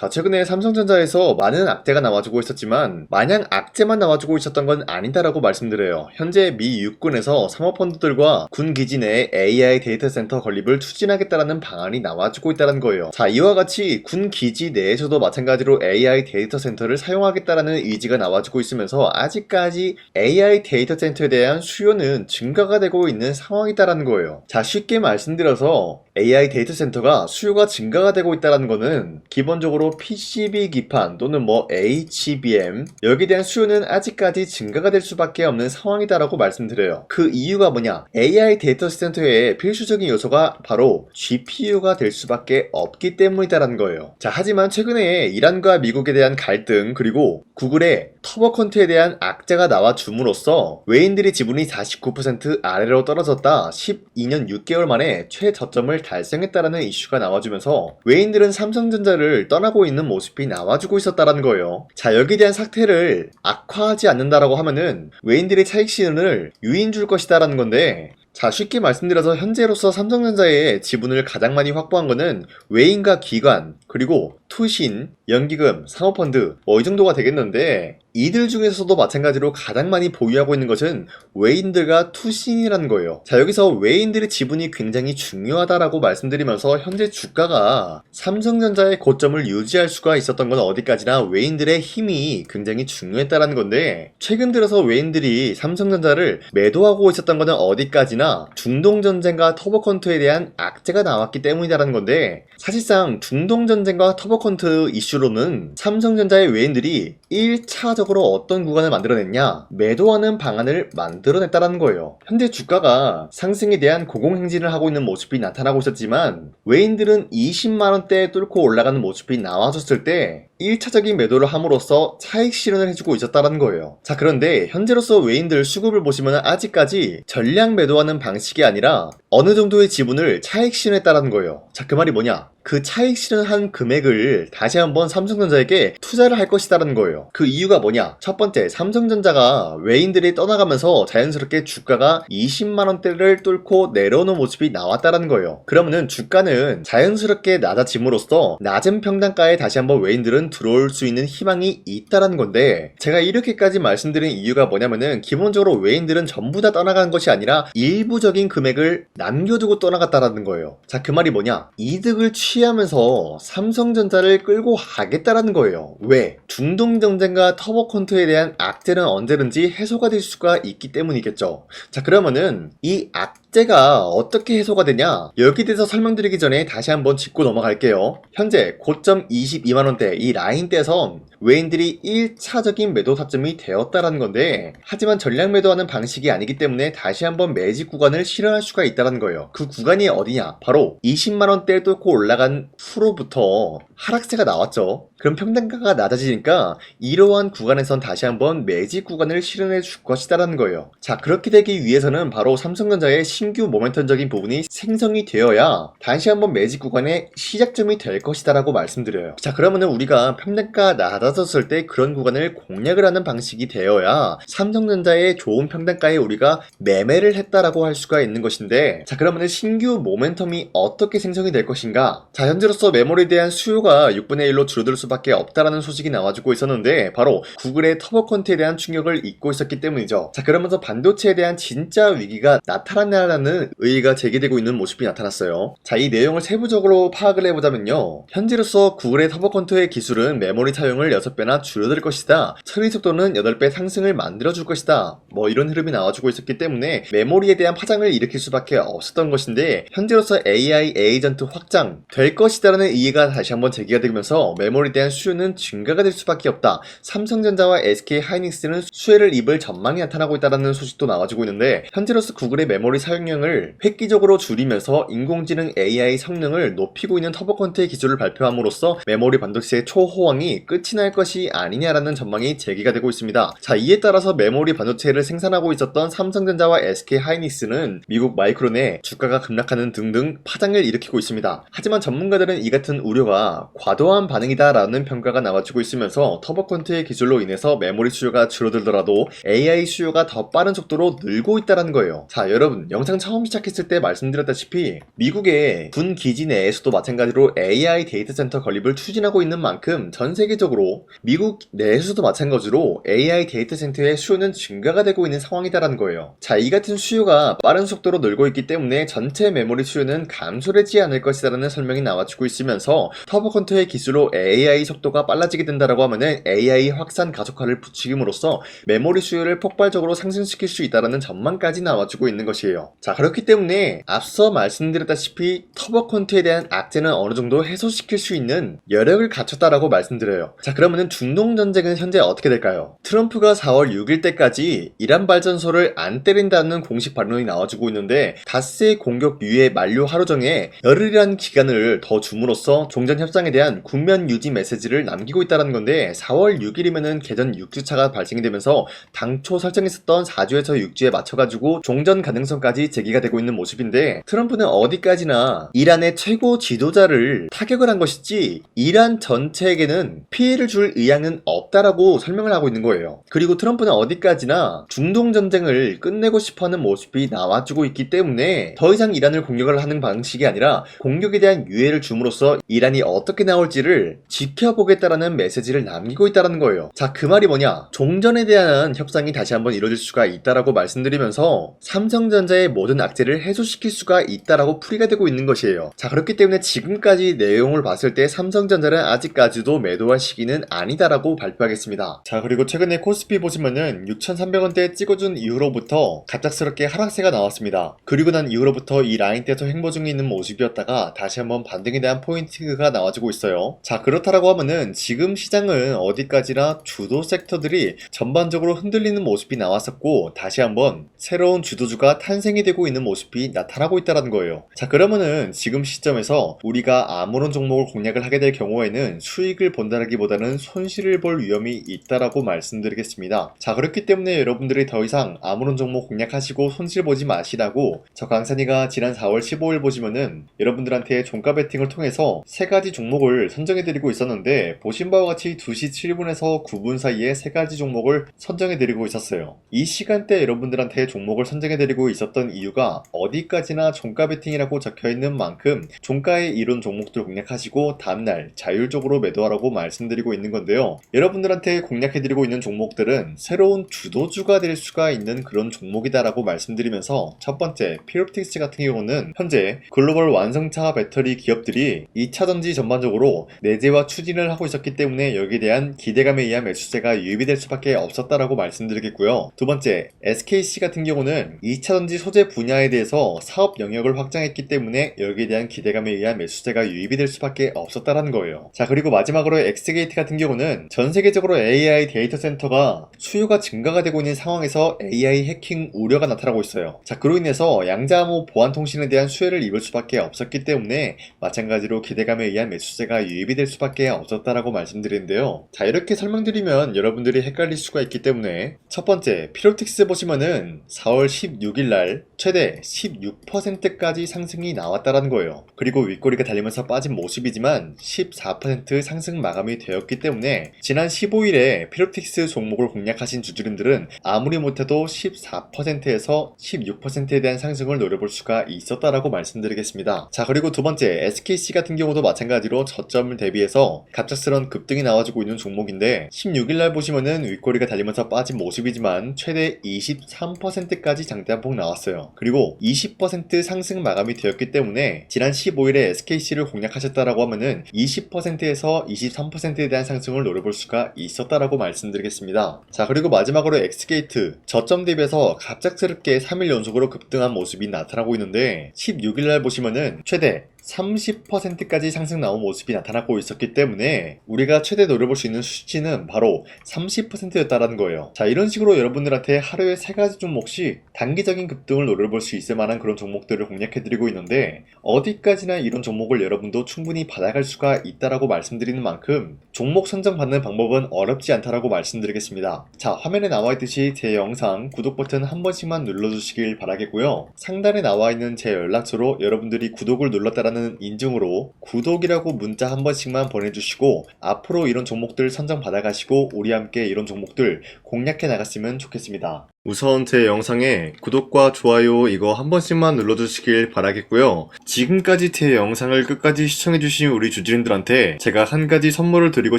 최근에 삼성전자에서 많은 악재가 나와주고 있었지만 마냥 악재만 나와주고 있었던 건 아니다라고 말씀드려요. 현재 미 육군에서 사모펀드들과 군 기지 내에 AI 데이터 센터 건립을 추진하겠다라는 방안이 나와주고 있다는 거예요. 이와 같이 군 기지 내에서도 마찬가지로 AI 데이터 센터를 사용하겠다라는 의지가 나와주고 있으면서 아직까지 AI 데이터 센터에 대한 수요는 증가가 되고 있는 상황이다라는 거예요. 쉽게 말씀드려서 AI 데이터 센터가 수요가 증가가 되고 있다는 거는 기본적으로 PCB 기판 또는 HBM 여기에 대한 수요는 아직까지 증가가 될 수밖에 없는 상황이다라고 말씀드려요. 그 이유가 뭐냐? AI 데이터 센터의 필수적인 요소가 바로 GPU가 될 수밖에 없기 때문이다라는 거예요. 하지만 최근에 이란과 미국에 대한 갈등 그리고 구글의 터보 콘트에 대한 악재가 나와 줌으로써 외인들의 지분이 49% 아래로 떨어졌다 12년 6개월 만에 최저점을 달성했다라는 이슈가 나와주면서 외인들은 삼성전자를 떠나고 있는 모습이 나와주고 있었다라는 거예요. 여기에 대한 사태를 악화하지 않는다라고 하면은 외인들의 차익 실현을 유인 줄 것이다라는 건데, 쉽게 말씀드려서 현재로서 삼성전자의 지분을 가장 많이 확보한 거는 외인과 기관, 그리고 투신, 연기금, 사모펀드 이 정도가 되겠는데, 이들 중에서도 마찬가지로 가장 많이 보유하고 있는 것은 외인들과 투신이라는 거예요. 여기서 외인들의 지분이 굉장히 중요하다라고 말씀드리면서 현재 주가가 삼성전자의 고점을 유지할 수가 있었던 건 어디까지나 외인들의 힘이 굉장히 중요했다라는 건데, 최근 들어서 외인들이 삼성전자를 매도하고 있었던 거는 어디까지나 중동전쟁과 터보컨트에 대한 악재가 나왔기 때문이라는 건데, 사실상 중동전쟁과 터보컨트 이슈로는 삼성전자의 외인들이 1차적으로 어떤 구간을 만들어냈냐? 매도하는 방안을 만들어냈다는 거예요. 현재 주가가 상승에 대한 고공행진을 하고 있는 모습이 나타나고 있었지만 외인들은 20만원대에 뚫고 올라가는 모습이 나와줬을 때 1차적인 매도를 함으로써 차익 실현을 해주고 있었다는 거예요. 그런데 현재로서 외인들 수급을 보시면 아직까지 전량 매도하는 방식이 아니라 어느 정도의 지분을 차익 실현했다는 거예요. 그 말이 뭐냐? 그 차익 실현한 금액을 다시 한번 삼성전자에게 투자를 할 것이다라는 거예요. 그 이유가 뭐냐? 첫 번째, 삼성전자가 외인들이 떠나가면서 자연스럽게 주가가 20만원대를 뚫고 내려오는 모습이 나왔다라는 거예요. 그러면은 주가는 자연스럽게 낮아짐으로써 낮은 평단가에 다시 한번 외인들은 들어올 수 있는 희망이 있다라는 건데, 제가 이렇게까지 말씀드린 이유가 뭐냐면은 기본적으로 외인들은 전부 다 떠나간 것이 아니라 일부적인 금액을 남겨두고 떠나갔다라는 거예요. 그 말이 뭐냐? 이득을 취하면서 삼성전자를 끌고 가겠다라는 거예요. 왜? 중동전쟁과 터보컨트에 대한 악재는 언제든지 해소가 될 수가 있기 때문이겠죠. 그러면은 이 악재가 어떻게 해소가 되냐? 여기에 대해서 설명드리기 전에 다시 한번 짚고 넘어갈게요. 현재 고점 22만원대 이 라인대에선 외인들이 1차적인 매도 타점이 되었다라는 건데, 하지만 전량 매도하는 방식이 아니기 때문에 다시 한번 매집 구간을 실현할 수가 있다는 거예요. 그 구간이 어디냐? 바로 20만원대를 뚫고 올라간 후로부터 하락세가 나왔죠. 그럼 평단가가 낮아지니까 이러한 구간에선 다시 한번 매집 구간을 실현해 줄 것이다라는 거예요. 그렇게 되기 위해서는 바로 삼성전자의 신규 모멘텀적인 부분이 생성이 되어야 다시 한번 매집 구간의 시작점이 될 것이다라고 말씀드려요. 그러면은 우리가 평단가 낮아졌을 때 그런 구간을 공략을 하는 방식이 되어야 삼성전자의 좋은 평단가에 우리가 매매를 했다라고 할 수가 있는 것인데, 그러면은 신규 모멘텀이 어떻게 생성이 될 것인가? 현재로서 메모리에 대한 수요가 6분의 1로 줄어들 수밖에 없다라는 소식이 나와주고 있었는데, 바로 구글의 터보컨트에 대한 충격을 잊고 있었기 때문이죠. 그러면서 반도체에 대한 진짜 위기가 나타났냐라는 의의가 제기되고 있는 모습이 나타났어요. 이 내용을 세부적으로 파악을 해보자면요, 현재로서 구글의 터보컨트의 기술은 메모리 사용을 6배나 줄여들 것이다, 처리 속도는 8배 상승을 만들어줄 것이다, 이런 흐름이 나와주고 있었기 때문에 메모리에 대한 파장을 일으킬 수밖에 없었던 것인데, 현재로서 AI 에이전트 확장 될 것이다라는 이해가 다시 한번 제기가 되면서 메모리에 대한 수요는 증가가 될 수밖에 없다. 삼성전자와 SK 하이닉스는 수혜를 입을 전망이 나타나고 있다는 소식도 나와주고 있는데, 현재로서 구글의 메모리 사용량을 획기적으로 줄이면서 인공지능 AI 성능을 높이고 있는 터보컨트의 기술을 발표함으로써 메모리 반도체의 초호황이 끝이 날 것이 아니냐라는 전망이 제기가 되고 있습니다. 이에 따라서 메모리 반도체를 생산하고 있었던 삼성전자와 SK 하이닉스는 미국 마이크론에 주가가 급락하는 등등 파장을 일으키고 있습니다. 하지만 전문가들은 이 같은 우려가 과도한 반응이다라는 라는 평가가 나와주고 있으면서 터보컨트의 기술로 인해서 메모리 수요가 줄어들더라도 AI 수요가 더 빠른 속도로 늘고 있다는 거예요. 자, 여러분 영상 처음 시작했을 때 말씀드렸다시피 미국의 군 기지 내에서도 마찬가지로 AI 데이터 센터 건립을 추진하고 있는 만큼 전 세계적으로 미국 내에서도 마찬가지로 AI 데이터 센터의 수요는 증가가 되고 있는 상황이다라는 거예요. 자, 이 같은 수요가 빠른 속도로 늘고 있기 때문에 전체 메모리 수요는 감소되지 않을 것이라는 설명이 나와주고 있으면서 터보컨트의 기술로 AI 속도가 빨라지게 된다라고 하면은 AI 확산 가속화를 부추김으로써 메모리 수요를 폭발적으로 상승시킬 수 있다라는 전망까지 나와주고 있는 것이에요. 자, 그렇기 때문에 앞서 말씀드렸다시피 터보컨트에 대한 악재는 어느 정도 해소시킬 수 있는 여력을 갖췄다라고 말씀드려요. 자, 그러면은 중동 전쟁은 현재 어떻게 될까요? 트럼프가 4월 6일 때까지 이란 발전소를 안 때린다는 공식 반론이 나와주고 있는데 닷새 공격 유예 만료 하루 전에 열흘이라는 기간을 더 줌으로써 종전 협상에 대한 국면 유지 메시지를 남기고 있다는 건데 4월 6일이면은 개전 6주차가 발생이 되면서 당초 설정했었던 4주에서 6주에 맞춰가지고 종전 가능성까지 제기가 되고 있는 모습인데 트럼프는 어디까지나 이란의 최고 지도자를 타격을 한 것이지 이란 전체에게는 피해를 줄 의향은 없다라고 설명을 하고 있는 거예요. 그리고 트럼프는 어디까지나 중동 전쟁을 끝내고 싶어하는 모습이 나와주고 있기 때문에 더 이상 이란을 공격을 하는 방식이 아니라 공격에 대한 유예를 줌으로써 이란이 어떻게 나올지를 지켜보겠다라는 메시지를 남기고 있다는 거예요. 자, 그 말이 뭐냐? 종전에 대한 협상이 다시 한번 이루어질 수가 있다라고 말씀드리면서 삼성전자의 모든 악재를 해소시킬 수가 있다라고 풀이가 되고 있는 것이에요. 자, 그렇기 때문에 지금까지 내용을 봤을 때 삼성전자는 아직까지도 매도할 시기는 아니다라고 발표하겠습니다. 자, 그리고 최근에 코스피 보시면은 6,300원대 찍어준 이후로부터 갑작스럽게 하락세가 나왔습니다. 그리고 난 이후로부터 이 라인대에서 횡보 중에 있는 모습이었다가 다시 한번 반등에 대한 포인트가 나와주고 있어요. 자, 그렇다라고 하면은 지금 시장은 어디까지나 주도 섹터들이 전반적으로 흔들리는 모습이 나왔었고 다시 한번 새로운 주도주가 탄생이 되고 있는 모습이 나타나고 있다는 거예요. 자, 그러면은 지금 시점에서 우리가 아무런 종목을 공략을 하게 될 경우에는 수익을 본다라기보다는 손실을 볼 위험이 있다라고 말씀드리겠습니다. 자, 그렇기 때문에 여러분들이 더 이상 아무런 종목 공략하시고 손실 보지 마시라고 저 강산이가 지난 4월 15일 보시면은 여러분들한테 종가 베팅을 통해서 세 가지 종목을 선정해드리고 있었는데 보신 바와 같이 2시 7분에서 9분 사이에 세 가지 종목을 선정해드리고 있었어요. 이 시간대 여러분들한테 종목을 선정해드리고 있었던 이유가 어디까지나 종가 베팅이라고 적혀있는 만큼 종가에 이룬 종목들 공략하시고 다음날 자율적으로 매도하라고 말씀드리고 있는 건데요. 여러분들한테 공략해드리고 있는 종목들은 새로운 주도주가 될 수가 있는 그런 종목이다라고 말씀드리면서 첫 번째 피롭틱스 같은 경우는 현재 글로벌 완성차 배터리 기업들이 2차전지 전반적으로 내재와 추진을 하고 있었기 때문에 여기에 대한 기대감에 의한 매수세가 유입이 될 수밖에 없었다라고 말씀드리겠고요. 두 번째 SKC 같은 경우는 2차전지 소재 분야에 대해서 사업 영역을 확장했기 때문에 여기에 대한 기대감에 의한 매수세가 유입이 될 수밖에 없었다라는 거예요. 자, 그리고 마지막으로 엑스게이트 같은 경우는 전 세계적으로 AI 데이터 센터가 수요가 증가가 되고 있는 상황에서 AI 해킹 우려가 나타나고 있어요. 자, 그로 인해서 양자암호 보안 통신에 대한 수혜를 입을 수밖에 없었기 때문에 마찬가지로 기대감에 의한 매수세가 유입이 될 수밖에 없었다라고 말씀드리는데요. 자, 이렇게 설명드리면 여러분들이 헷갈릴 수가 있기 때문에 첫 번째 피롭틱스 보시면은 4월 16일 날 최대 16%까지 상승이 나왔다라는 거예요. 그리고 윗꼬리가 달리면서 빠진 모습이지만 14% 상승 마감이 되었기 때문에 지난 15일에 피롭틱스 종목을 공략하신 주주님들은 아무리 못해도 14%에서 16%에 대한 상승을 노려볼 수가 있었다라고 말씀드리겠습니다. 자, 그리고 두 번째 SKC 같은 경우도 마찬가지로 저점을 대비해서 갑작스런 급등이 나와주고 있는 종목인데 16일날 보시면은 윗꼬리가 달리면서 빠진 모습이지만 최대 23%까지 장대 한폭 나왔어요. 그리고 20% 상승 마감이 되었기 때문에 지난 15일에 SKC를 공략하셨다라고 하면은 20%에서 23%에 대한 상승을 노려볼 수가 있었다라고 말씀드리겠습니다. 자, 그리고 마지막으로 엑스게이트 저점 대비해서 갑작스럽게 3일 연속으로 급등한 모습이 나타나고 있는데 16일날 보시면은 최대 30%까지 상승 나온 모습이 나타나고 있었기 때문에 우리가 최대 노려볼 수 있는 수치는 바로 30%였다라는 거예요. 자, 이런 식으로 여러분들한테 하루에 3가지 종목씩 단기적인 급등을 노려볼 수 있을 만한 그런 종목들을 공략해드리고 있는데 어디까지나 이런 종목을 여러분도 충분히 받아갈 수가 있다라고 말씀드리는 만큼 종목 선정받는 방법은 어렵지 않다라고 말씀드리겠습니다. 자, 화면에 나와있듯이 제 영상 구독 버튼 한 번씩만 눌러주시길 바라겠고요. 상단에 나와있는 제 연락처로 여러분들이 구독을 눌렀다는 있다라는 인증으로 구독이라고 문자 한 번씩만 보내주시고 앞으로 이런 종목들 선정 받아가시고 우리 함께 이런 종목들 공략해 나갔으면 좋겠습니다. 우선 제 영상에 구독과 좋아요 이거 한 번씩만 눌러주시길 바라겠고요. 지금까지 제 영상을 끝까지 시청해주신 우리 주주님들한테 제가 한 가지 선물을 드리고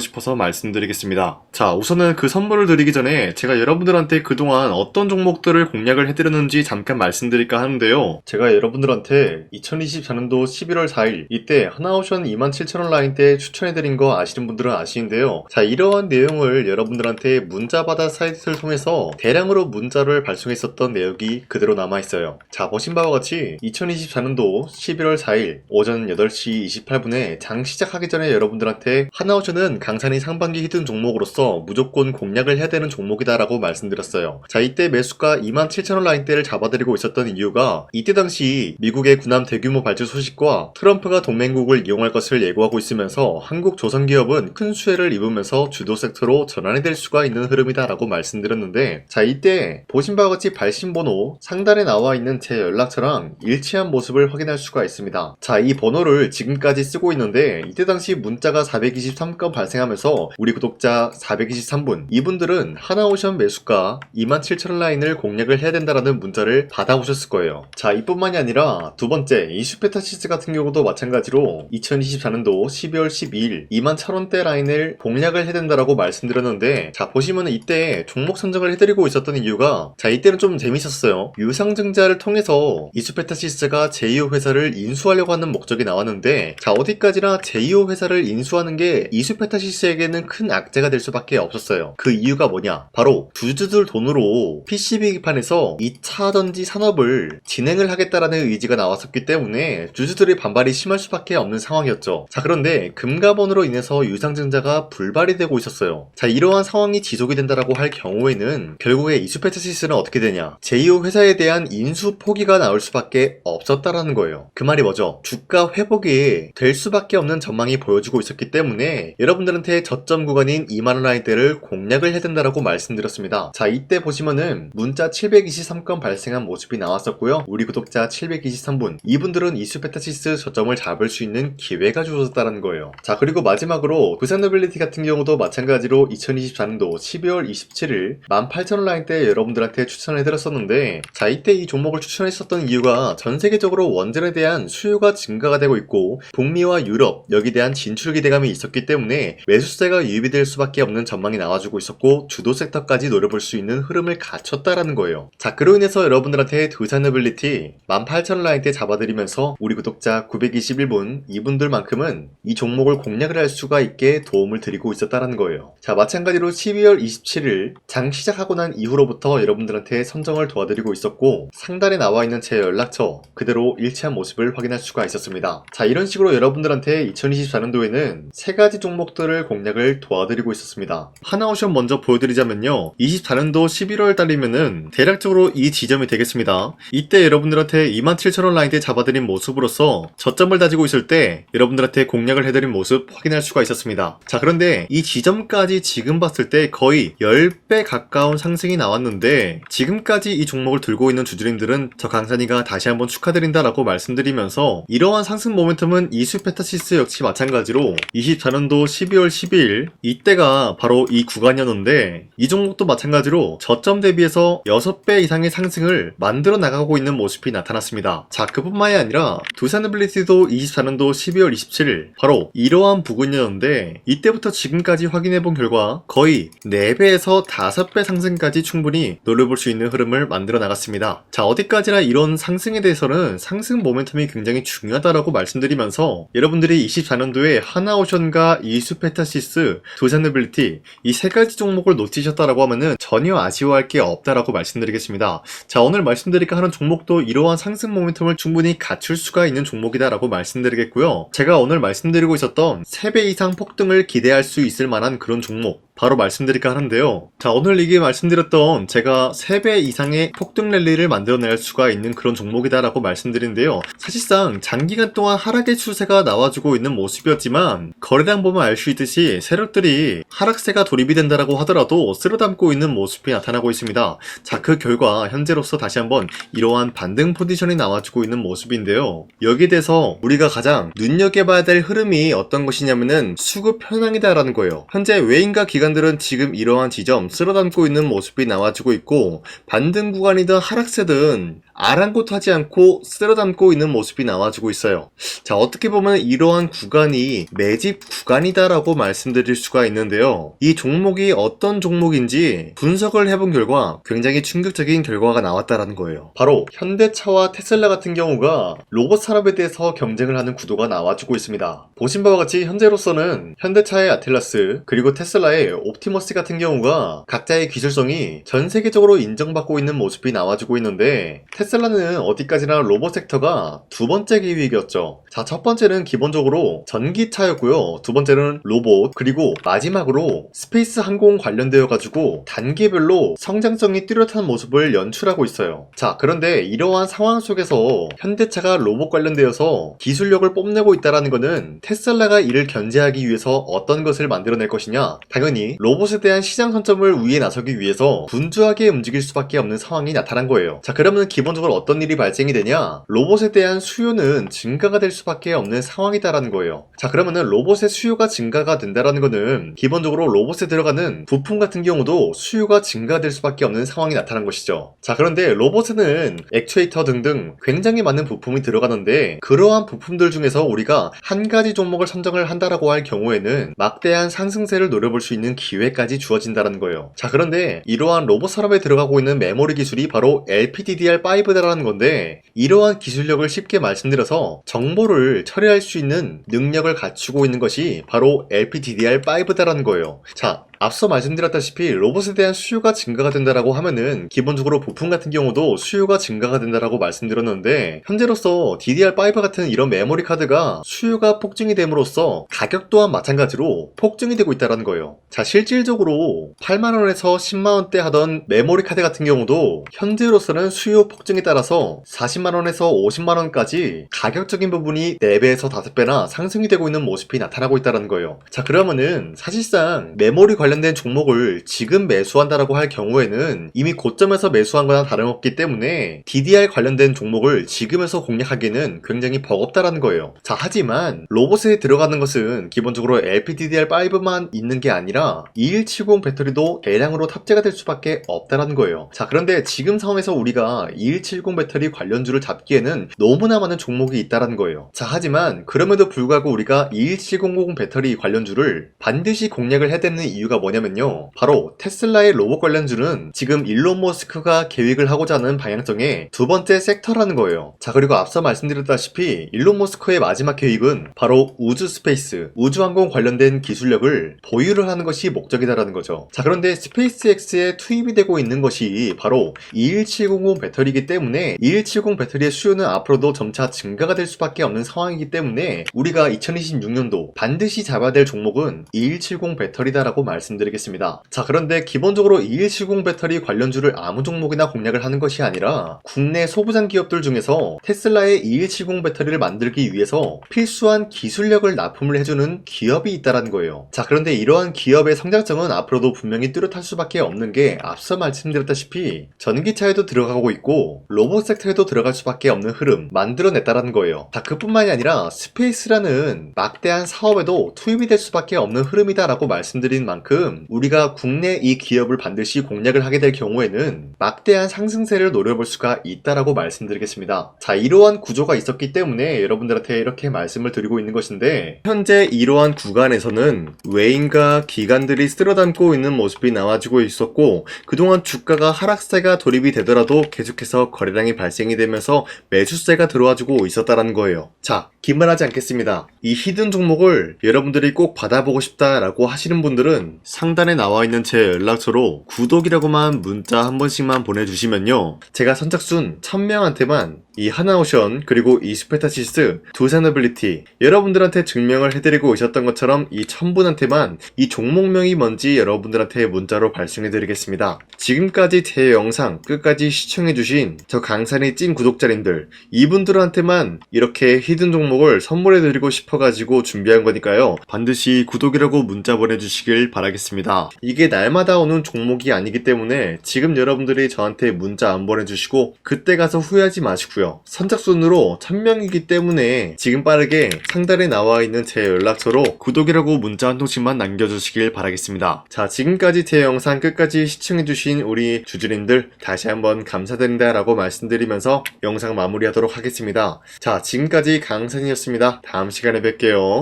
싶어서 말씀드리겠습니다. 자, 우선은 그 선물을 드리기 전에 제가 여러분들한테 그동안 어떤 종목들을 공략을 해드렸는지 잠깐 말씀드릴까 하는데요. 제가 여러분들한테 2024년도 11월 4일 이때 하나오션 27,000원 라인 때 추천해드린 거 아시는 분들은 아시는데요. 자, 이러한 내용을 여러분들한테 문자받아 사이트를 통해서 대량으로 문자를 발송했었던 내역이 그대로 남아있어요. 자, 보신 바와 같이 2024년도 11월 4일 오전 8시 28분에 장 시작하기 전에 여러분들한테 하나오션은 강산이 상반기 히든 종목으로서 무조건 공략을 해야 되는 종목이다 라고 말씀드렸어요. 자, 이때 매수가 27,000원 라인대를 잡아드리고 있었던 이유가 이때 당시 미국의 군함 대규모 발주 소식과 트럼프가 동맹국을 이용할 것을 예고하고 있으면서 한국 조선기업은 큰 수혜를 입으면서 주도 섹터로 전환이 될 수가 있는 흐름이다 라고 말씀드렸는데, 자, 이때 보신 바와 같이 발신번호 상단에 나와 있는 제 연락처랑 일치한 모습을 확인할 수가 있습니다. 자, 이 번호를 지금까지 쓰고 있는데 이때 당시 문자가 423건 발생하면서 우리 구독자 423분 이분들은 하나오션 매수가 27,000원 라인을 공략을 해야 된다라는 문자를 받아오셨을 거예요. 자, 이뿐만이 아니라 두 번째 이슈페타시스 같은 경우도 마찬가지로 2024년도 12월 12일 21,000원대 라인을 공략을 해야 된다라고 말씀드렸는데, 자, 보시면은 이때 종목 선정을 해드리고 있었던 이유가, 자, 이때는 좀 재밌었어요. 유상증자를 통해서 이슈페타시스가 제2호 회사를 인수하려고 하는 목적이 나왔는데, 자, 어디까지나 제2호 회사를 인수하는 게 이슈페타시스에게는 큰 악재가 될 수밖에 없었어요. 그 이유가 뭐냐? 바로 주주들 돈으로 PCB판에서 2차 전지 산업을 진행을 하겠다라는 의지가 나왔었기 때문에 주주들의 반발이 심할 수밖에 없는 상황이었죠. 자, 그런데 금가번으로 인해서 유상증자가 불발이 되고 있었어요. 자, 이러한 상황이 지속이 된다라고 할 경우에는 결국에 이슈페타시스는 어떻게 되냐? 제2호 회사에 대한 인수 포기가 나올 수밖에 없었다라는 거예요. 그 말이 뭐죠? 주가 회복이 될 수밖에 없는 전망이 보여지고 있었기 때문에 여러분들한테 저점 구간인 2만원 라인대를 공략을 해야 된다라고 말씀드렸습니다. 자, 이때 보시면은 문자 723건 발생한 모습이 나왔었고요. 우리 구독자 723분 이분들은 이슈페타시스 저점을 잡을 수 있는 기회가 주어졌다는 거예요. 자, 그리고 마지막으로 두산노빌리티 같은 경우도 마찬가지로 2024년도 12월 27일 18,000원 라인대 여러분들한테 추천해드렸었는데, 자, 이때 이 종목을 추천했었던 이유가 전 세계적으로 원전에 대한 수요가 증가가 되고 있고 북미와 유럽 여기에 대한 진출 기대감이 있었기 때문에 매수세가 유입이 될 수밖에 없는 전망이 나와주고 있었고 주도 섹터까지 노려볼 수 있는 흐름을 갖췄다라는 거예요. 자, 그로 인해서 여러분들한테 두산노빌리티 18,000원 라인대 잡아드리면서 우리 구독자 921분 이분들만큼은 이 종목을 공략을 할 수가 있게 도움을 드리고 있었다라는 거예요. 자, 마찬가지로 12월 27일 장 시작하고 난 이후로부터 여러분들한테 선정을 도와드리고 있었고 상단에 나와 있는 제 연락처 그대로 일치한 모습을 확인할 수가 있었습니다. 자, 이런 식으로 여러분들한테 2024년도에는 세 가지 종목들을 공략을 도와드리고 있었습니다. 하나오션 먼저 보여드리자면요, 24년도 11월 달이면은 대략적으로 이 지점이 되겠습니다. 이때 여러분들한테 27,000원 라인대 잡아드린 모습으로서 저점을 다지고 있을 때 여러분들한테 공략을 해드린 모습 확인할 수가 있었습니다. 자, 그런데 이 지점까지 지금 봤을 때 거의 10배 가까운 상승이 나왔는데 지금까지 이 종목을 들고 있는 주주님들은 저 강산이가 다시 한번 축하드린다라고 말씀드리면서 이러한 상승 모멘텀은 이슈페타시스 역시 마찬가지로 24년도 12월 12일 이때가 바로 이 구간이었는데 이 종목도 마찬가지로 저점 대비해서 6배 이상의 상승을 만들어 나가고 있는 모습이 나타났습니다. 자, 그뿐만이 아니라 두산노빌리티도 24년도 12월 27일 바로 이러한 부근이었는데 이때부터 지금까지 확인해본 결과 거의 4배에서 5배 상승까지 충분히 노려볼 수 있는 흐름을 만들어 나갔습니다. 자, 어디까지나 이런 상승에 대해서는 상승 모멘텀이 굉장히 중요하다라고 말씀드리면서 여러분들이 24년도에 하나오션과 이슈페타시스, 두산노빌리티 이 세 가지 종목을 놓치셨다라고 하면은 전혀 아쉬워할 게 없다라고 말씀드리겠습니다. 자, 오늘 말씀드릴까 하는 종목도 이러한 상승 모멘텀을 충분히 갖출 수가 있는 종목이다라고 말씀드리겠고요. 제가 오늘 말씀드리고 있었던 3배 이상 폭등을 기대할 수 있을 만한 그런 종목 바로 말씀드릴까 하는데요. 자, 오늘 이게 말씀드렸던 제가 3배 이상의 폭등 랠리를 만들어낼 수가 있는 그런 종목이다라고 말씀드린데요. 사실상 장기간 동안 하락의 추세가 나와주고 있는 모습이었지만 거래량 보면 알 수 있듯이 세력들이 하락세가 돌입이 된다라고 하더라도 쓸어담고 있는 모습이 나타나고 있습니다. 자, 그 결과 현재로서 다시 한번 이러한 반등 포지션이 나와주고 있는 모습인데요. 여기에 대해서 우리가 가장 눈여겨봐야 될 흐름이 어떤 것이냐면은 수급 현황이다라는 거예요. 현재 외인과 기관들은 지금 이러한 지점 쓸어담고 있는 모습이 나와주고 있고, 반등 구간이든 하락세든 아랑곳하지 않고 쓸어담고 있는 모습이 나와주고 있어요. 자, 어떻게 보면 이러한 구간이 매집 구간이다라고 말씀드릴 수가 있는데요. 이 종목이 어떤 종목인지 분석을 해본 결과 굉장히 충격적인 결과가 나왔다라는 거예요. 바로 현대차와 테슬라 같은 경우가 로봇 산업에 대해서 경쟁을 하는 구도가 나와주고 있습니다. 보신 바와 같이 현재로서는 현대차의 아틀라스 그리고 테슬라의 옵티머스 같은 경우가 각자의 기술성이 전 세계적으로 인정받고 있는 모습이 나와주고 있는데, 테슬라는 어디까지나 로봇 섹터가 두 번째 기획이었죠. 자, 첫 번째는 기본적으로 전기차였고요. 두 번째는 로봇, 그리고 마지막으로 스페이스 항공 관련되어 가지고 단계별로 성장성이 뚜렷한 모습을 연출하고 있어요. 자, 그런데 이러한 상황 속에서 현대차가 로봇 관련되어서 기술력을 뽐내고 있다는 것은 테슬라가 이를 견제하기 위해서 어떤 것을 만들어낼 것이냐, 당연히 로봇에 대한 시장 선점을 위해 나서기 위해서 분주하게 움직일 수밖에 없는 상황이 나타난 거예요. 자, 그러면 기본적으로 어떤 일이 발생이 되냐, 로봇에 대한 수요는 증가가 될 수밖에 없는 상황이다라는 거예요. 자, 그러면은 로봇의 수요가 증가가 된다라는 거는 기본적으로 로봇에 들어가는 부품 같은 경우도 수요가 증가될 수밖에 없는 상황이 나타난 것이죠. 자, 그런데 로봇에는 액추에이터 등등 굉장히 많은 부품이 들어가는데, 그러한 부품들 중에서 우리가 한 가지 종목을 선정을 한다라고 할 경우에는 막대한 상승세를 노려볼 수 있는 기회까지 주어진다는 거예요. 자, 그런데 이러한 로봇 산업에 들어가고 있는 메모리 기술이 바로 LPDDR5다라는 건데, 이러한 기술력을 쉽게 말씀드려서 정보를 처리할 수 있는 능력을 갖추고 있는 것이 바로 LPDDR5다라는 거예요. 자, 앞서 말씀드렸다시피 로봇에 대한 수요가 증가가 된다라고 하면은 기본적으로 부품 같은 경우도 수요가 증가가 된다라고 말씀드렸는데, 현재로서 DDR5 같은 이런 메모리 카드가 수요가 폭증이 됨으로써 가격 또한 마찬가지로 폭증이 되고 있다는 거예요. 자, 실질적으로 8만원에서 10만원대 하던 메모리 카드 같은 경우도 현재로서는 수요 폭증에 따라서 40만원에서 50만원까지 가격적인 부분이 4배에서 5배나 상승이 되고 있는 모습이 나타나고 있다는 거예요. 자, 그러면은 사실상 메모리 관련된 종목을 지금 매수한다라고 할 경우에는 이미 고점에서 매수한 거나 다름없기 때문에 DDR 관련된 종목을 지금에서 공략하기는 굉장히 버겁다라는 거예요. 자, 하지만 로봇에 들어가는 것은 기본적으로 LPDDR5만 있는 게 아니라 2170 배터리도 대량으로 탑재가 될 수밖에 없다라는 거예요. 자, 그런데 지금 상황에서 우리가 2170 배터리 관련주를 잡기에는 너무나 많은 종목이 있다라는 거예요. 자, 하지만 그럼에도 불구하고 우리가 2170 배터리 관련주를 반드시 공략을 해야 되는 이유가 뭐냐면요, 바로 테슬라의 로봇 관련주는 지금 일론 머스크가 계획을 하고자 하는 방향성의 두 번째 섹터라는 거예요. 자, 그리고 앞서 말씀드렸다시피 일론 머스크의 마지막 계획은 바로 우주 스페이스, 우주항공 관련된 기술력을 보유를 하는 것이 목적이다라는 거죠. 자, 그런데 스페이스X에 투입이 되고 있는 것이 바로 21700 배터리이기 때문에 2170 배터리의 수요는 앞으로도 점차 증가가 될 수밖에 없는 상황이기 때문에 우리가 2026년도 반드시 잡아야 될 종목은 2170 배터리다라고 말씀드리겠습니다. 자, 그런데 기본적으로 2170 배터리 관련주를 아무 종목이나 공략을 하는 것이 아니라 국내 소부장 기업들 중에서 테슬라의 2170 배터리를 만들기 위해서 필수한 기술력을 납품을 해주는 기업이 있다는 거예요. 자, 그런데 이러한 기업의 성장성은 앞으로도 분명히 뚜렷할 수밖에 없는 게 앞서 말씀드렸다시피 전기차에도 들어가고 있고 로봇 섹터에도 들어갈 수밖에 없는 흐름 만들어냈다는 거예요. 자, 그뿐만이 아니라 스페이스라는 막대한 사업에도 투입이 될 수밖에 없는 흐름이다라고 말씀드린 만큼 우리가 국내 이 기업을 반드시 공략을 하게 될 경우에는 막대한 상승세를 노려볼 수가 있다라고 말씀드리겠습니다. 자, 이러한 구조가 있었기 때문에 여러분들한테 이렇게 말씀을 드리고 있는 것인데, 현재 이러한 구간에서는 외인과 기관들이 쓸어담고 있는 모습이 나와주고 있었고, 그동안 주가가 하락세가 돌입이 되더라도 계속해서 거래량이 발생이 되면서 매수세가 들어와주고 있었다라는 거예요. 자, 기만하지 않겠습니다. 이 히든 종목을 여러분들이 꼭 받아보고 싶다라고 하시는 분들은 상단에 나와 있는 제 연락처로 구독이라고만 문자 한 번씩만 보내주시면요, 제가 선착순 1000명한테만 이 하나오션 그리고 이 스페타시스 두 산어빌리티 여러분들한테 증명을 해드리고 있었던 것처럼 이 1000분한테만 이 종목명이 뭔지 여러분들한테 문자로 발송해드리겠습니다. 지금까지 제 영상 끝까지 시청해주신 저 강산이 찐 구독자님들 이분들한테만 이렇게 히든 종목을 선물해드리고 싶어가지고 준비한 거니까요. 반드시 구독이라고 문자 보내주시길 바라겠습니다. 이게 날마다 오는 종목이 아니기 때문에 지금 여러분들이 저한테 문자 안 보내주시고 그때 가서 후회하지 마시고요. 선착순으로 1000명이기 때문에 지금 빠르게 상단에 나와있는 제 연락처로 구독이라고 문자 한 통씩만 남겨주시길 바라겠습니다. 자, 지금까지 제 영상 끝까지 시청해주신 우리 주주님들 다시 한번 감사드린다 라고 말씀드리면서 영상 마무리하도록 하겠습니다. 자, 지금까지 강산이었습니다. 다음 시간에 뵐게요.